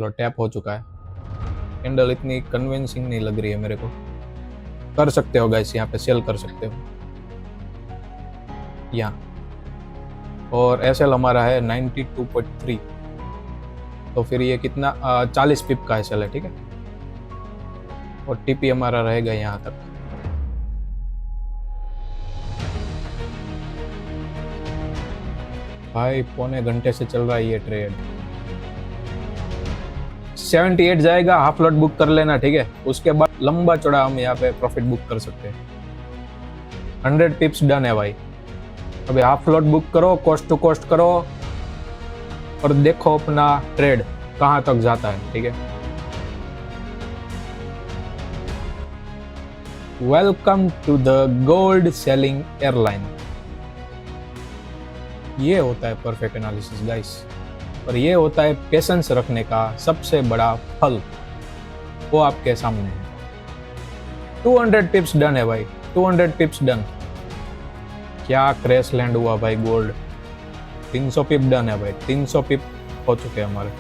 चलो टैप हो चुका है। कैंडल इतनी कन्विंसिंग नहीं लग रही है मेरे को। कर सकते हो गाइस, यहाँ पे सेल कर सकते हो यहाँ। और एसएल हमारा है 92.3, तो फिर ये कितना 40 पिप का एसएल है, ठीक है। और टीपी हमारा रहेगा यहाँ तक। भाई पौने घंटे से चल रहा है ये ट्रेड। 78 जाएगा, हाफ लॉट बुक कर लेना, ठीक है। उसके बाद लंबा चौड़ा हम यहाँ पे प्रॉफिट बुक कर सकते हैं। 100 पिप्स डन है भाई। अभी हाफ लॉट बुक करो, कॉस्ट टू कॉस्ट करो और देखो अपना ट्रेड कहाँ तक जाता है, ठीक है। Welcome to the gold selling airline. ये होता है परफेक्ट एनालिसिस गाइस, और ये होता है पेशेंस रखने का सबसे बड़ा फल, वो आपके सामने है। 200 पिप्स डन है भाई, 200 पिप्स डन। क्या क्रैश लैंड हुआ भाई गोल्ड। 300 पिप डन है भाई, 300 पिप हो चुके हैं हमारे।